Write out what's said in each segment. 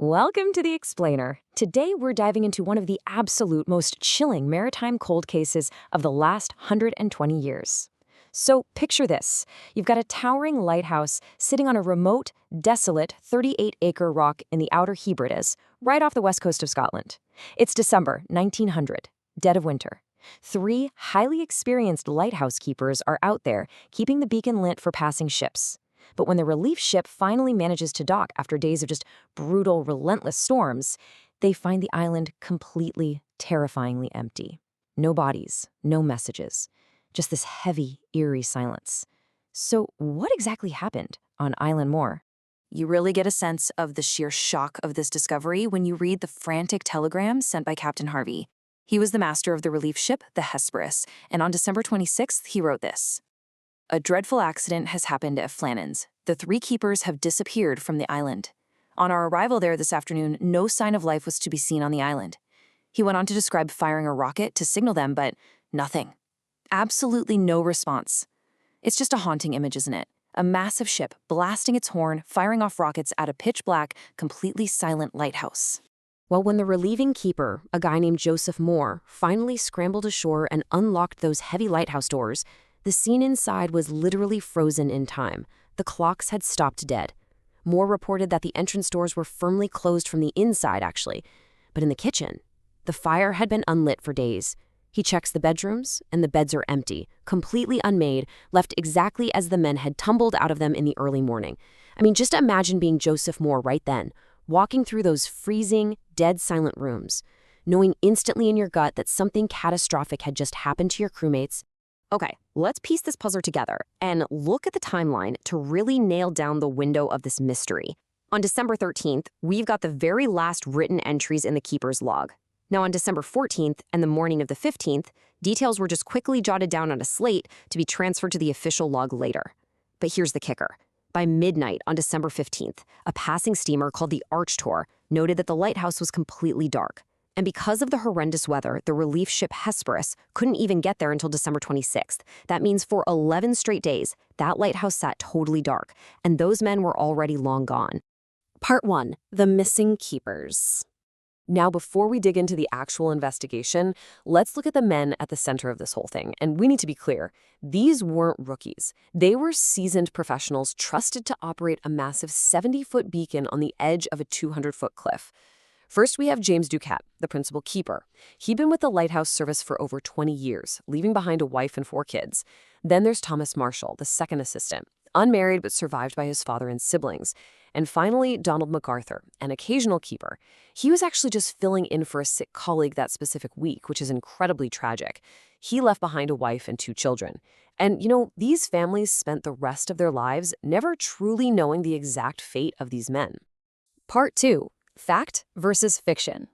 Welcome to The Explainer. Today we're diving into one of the absolute most chilling maritime cold cases of the last 120 years. So picture this. You've got a towering lighthouse sitting on a remote, desolate 38-acre rock in the Outer Hebrides, right off the west coast of Scotland. It's December 1900, dead of winter. 3 highly experienced lighthouse keepers are out there keeping the beacon lit for passing ships. But when the relief ship finally manages to dock after days of just brutal, relentless storms, they find the island completely, terrifyingly empty. No bodies, no messages, just this heavy, eerie silence. So what exactly happened on Island Moor? You really get a sense of the sheer shock of this discovery when you read the frantic telegram sent by Captain Harvey. He was the master of the relief ship, the Hesperus, and on December 26th, he wrote this. A dreadful accident has happened at Flannan's. The 3 keepers have disappeared from the island. On our arrival there this afternoon, no sign of life was to be seen on the island. He went on to describe firing a rocket to signal them, but nothing. Absolutely no response. It's just a haunting image, isn't it? A massive ship blasting its horn, firing off rockets at a pitch-black, completely silent lighthouse. Well, when the relieving keeper, a guy named Joseph Moore, finally scrambled ashore and unlocked those heavy lighthouse doors, the scene inside was literally frozen in time. The clocks had stopped dead. Moore reported that the entrance doors were firmly closed from the inside, actually. But in the kitchen, the fire had been unlit for days. He checks the bedrooms, and the beds are empty, completely unmade, left exactly as the men had tumbled out of them in the early morning. I mean, just imagine being Joseph Moore right then, walking through those freezing, dead silent rooms, knowing instantly in your gut that something catastrophic had just happened to your crewmates. Okay, let's piece this puzzle together and look at the timeline to really nail down the window of this mystery. On December 13th, we've got the very last written entries in the keeper's log. Now on December 14th and the morning of the 15th, details were just quickly jotted down on a slate to be transferred to the official log later. But here's the kicker. By midnight on December 15th, a passing steamer called the Archtor noted that the lighthouse was completely dark. And because of the horrendous weather, the relief ship Hesperus couldn't even get there until December 26th. That means for 11 straight days, that lighthouse sat totally dark, and those men were already long gone. Part 1. The Missing Keepers. Now, before we dig into the actual investigation, let's look at the men at the center of this whole thing. And we need to be clear, these weren't rookies. They were seasoned professionals trusted to operate a massive 70-foot beacon on the edge of a 200-foot cliff. First, we have James Ducat, the principal keeper. He'd been with the lighthouse service for over 20 years, leaving behind a wife and 4 kids. Then there's Thomas Marshall, the second assistant, unmarried but survived by his father and siblings. And finally, Donald MacArthur, an occasional keeper. He was actually just filling in for a sick colleague that specific week, which is incredibly tragic. He left behind a wife and 2 children. And, these families spent the rest of their lives never truly knowing the exact fate of these men. Part 2. Fact versus fiction.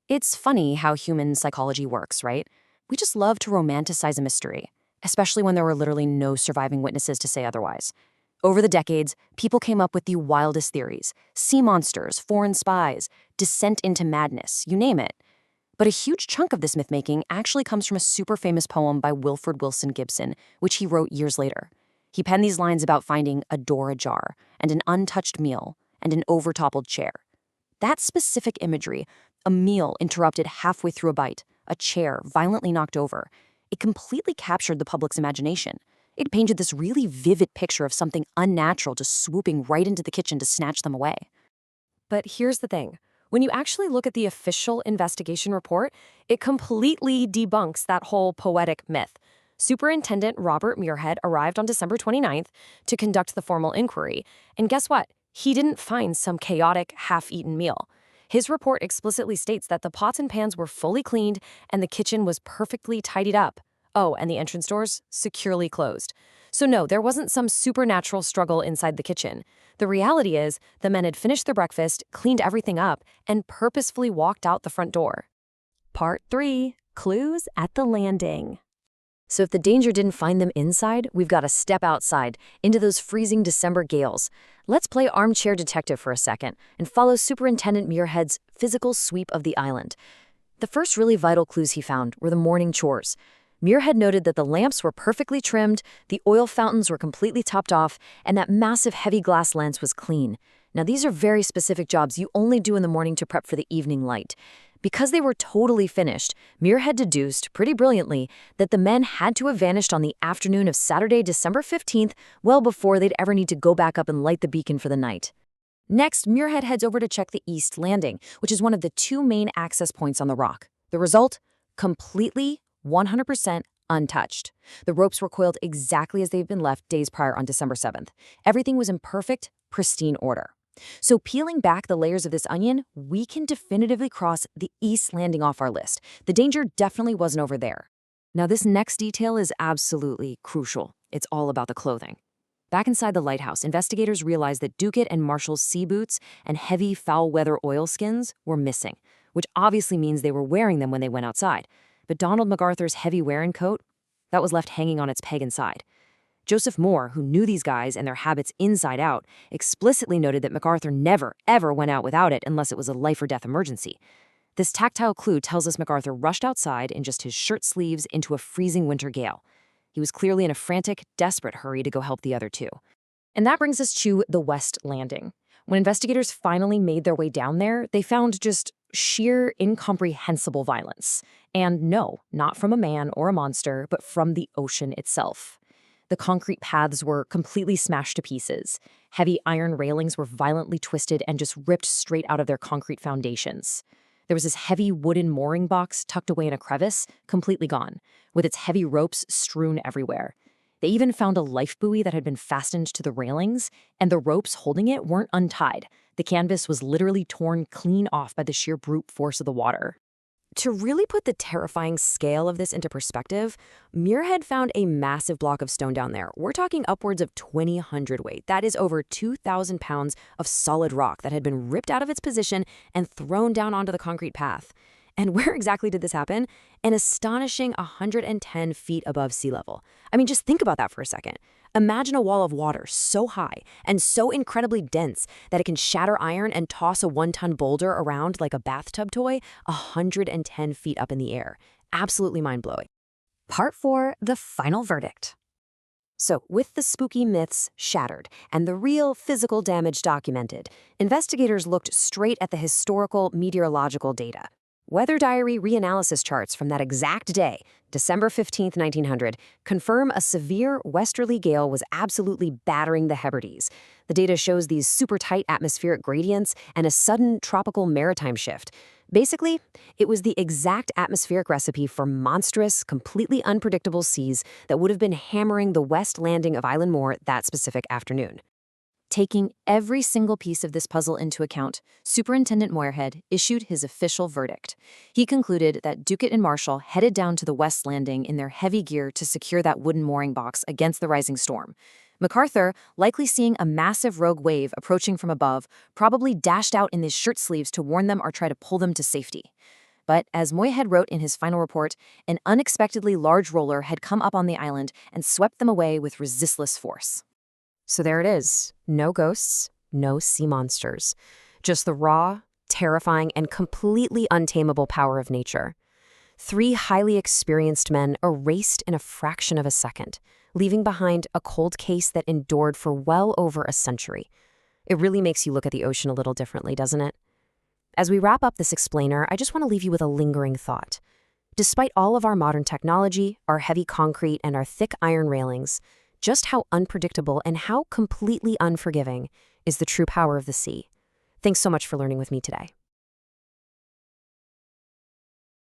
It's funny how human psychology works, right? We just love to romanticize a mystery, especially when there were literally no surviving witnesses to say otherwise. Over the decades, people came up with the wildest theories: sea monsters, foreign spies, descent into madness, you name it. But a huge chunk of this myth-making actually comes from a super famous poem by Wilfred Wilson Gibson, which he wrote years later. He penned these lines about finding a door ajar, and an untouched meal, and an overtoppled chair. That specific imagery, a meal interrupted halfway through a bite, a chair violently knocked over, it completely captured the public's imagination. It painted this really vivid picture of something unnatural just swooping right into the kitchen to snatch them away. But here's the thing. When you actually look at the official investigation report, it completely debunks that whole poetic myth. Superintendent Robert Muirhead arrived on December 29th to conduct the formal inquiry. And guess what? He didn't find some chaotic, half-eaten meal. His report explicitly states that the pots and pans were fully cleaned and the kitchen was perfectly tidied up. Oh, and the entrance doors securely closed. So no, there wasn't some supernatural struggle inside the kitchen. The reality is, the men had finished their breakfast, cleaned everything up, and purposefully walked out the front door. Part 3. Clues at the landing. So if the danger didn't find them inside, we've got to step outside, into those freezing December gales. Let's play armchair detective for a second and follow Superintendent Muirhead's physical sweep of the island. The first really vital clues he found were the morning chores. Muirhead noted that the lamps were perfectly trimmed, the oil fountains were completely topped off, and that massive heavy glass lens was clean. Now, these are very specific jobs you only do in the morning to prep for the evening light. Because they were totally finished, Muirhead deduced, pretty brilliantly, that the men had to have vanished on the afternoon of Saturday, December 15th, well before they'd ever need to go back up and light the beacon for the night. Next, Muirhead heads over to check the East Landing, which is one of the two main access points on the rock. The result? Completely, 100% untouched. The ropes were coiled exactly as they've been left days prior on December 7th. Everything was in perfect, pristine order. So peeling back the layers of this onion, we can definitively cross the East Landing off our list. The danger definitely wasn't over there. Now, this next detail is absolutely crucial. It's all about the clothing. Back inside the lighthouse, investigators realized that Ducat and Marshall's sea boots and heavy foul-weather oilskins were missing, which obviously means they were wearing them when they went outside. But Donald MacArthur's heavy wearing coat, that was left hanging on its peg inside. Joseph Moore, who knew these guys and their habits inside out, explicitly noted that MacArthur never, ever went out without it unless it was a life-or-death emergency. This tactile clue tells us MacArthur rushed outside in just his shirt sleeves into a freezing winter gale. He was clearly in a frantic, desperate hurry to go help the other two. And that brings us to the West Landing. When investigators finally made their way down there, they found just sheer, incomprehensible violence. And no, not from a man or a monster, but from the ocean itself. The concrete paths were completely smashed to pieces. Heavy iron railings were violently twisted and just ripped straight out of their concrete foundations. There was this heavy wooden mooring box tucked away in a crevice, completely gone, with its heavy ropes strewn everywhere. They even found a life buoy that had been fastened to the railings, and the ropes holding it weren't untied. The canvas was literally torn clean off by the sheer brute force of the water. To really put the terrifying scale of this into perspective, Muirhead found a massive block of stone down there. We're talking upwards of 20 hundredweight. That is over 2,000 pounds of solid rock that had been ripped out of its position and thrown down onto the concrete path. And where exactly did this happen? An astonishing 110 feet above sea level. I mean, just think about that for a second. Imagine a wall of water so high and so incredibly dense that it can shatter iron and toss a 1-ton boulder around like a bathtub toy 110 feet up in the air. Absolutely mind-blowing. Part 4, the final verdict. So, with the spooky myths shattered and the real physical damage documented, investigators looked straight at the historical meteorological data. Weather diary reanalysis charts from that exact day, December 15, 1900, confirm a severe westerly gale was absolutely battering the Hebrides. The data shows these super tight atmospheric gradients and a sudden tropical maritime shift. Basically, it was the exact atmospheric recipe for monstrous, completely unpredictable seas that would have been hammering the west landing of Island Moor that specific afternoon. Taking every single piece of this puzzle into account, Superintendent Muirhead issued his official verdict. He concluded that Ducat and Marshall headed down to the West Landing in their heavy gear to secure that wooden mooring box against the rising storm. MacArthur, likely seeing a massive rogue wave approaching from above, probably dashed out in his shirt sleeves to warn them or try to pull them to safety. But as Muirhead wrote in his final report, an unexpectedly large roller had come up on the island and swept them away with resistless force. So there it is. No ghosts, no sea monsters. Just the raw, terrifying, and completely untamable power of nature. 3 highly experienced men erased in a fraction of a second, leaving behind a cold case that endured for well over a century. It really makes you look at the ocean a little differently, doesn't it? As we wrap up this explainer, I just want to leave you with a lingering thought. Despite all of our modern technology, our heavy concrete, and our thick iron railings, just how unpredictable and how completely unforgiving is the true power of the sea. Thanks so much for learning with me today.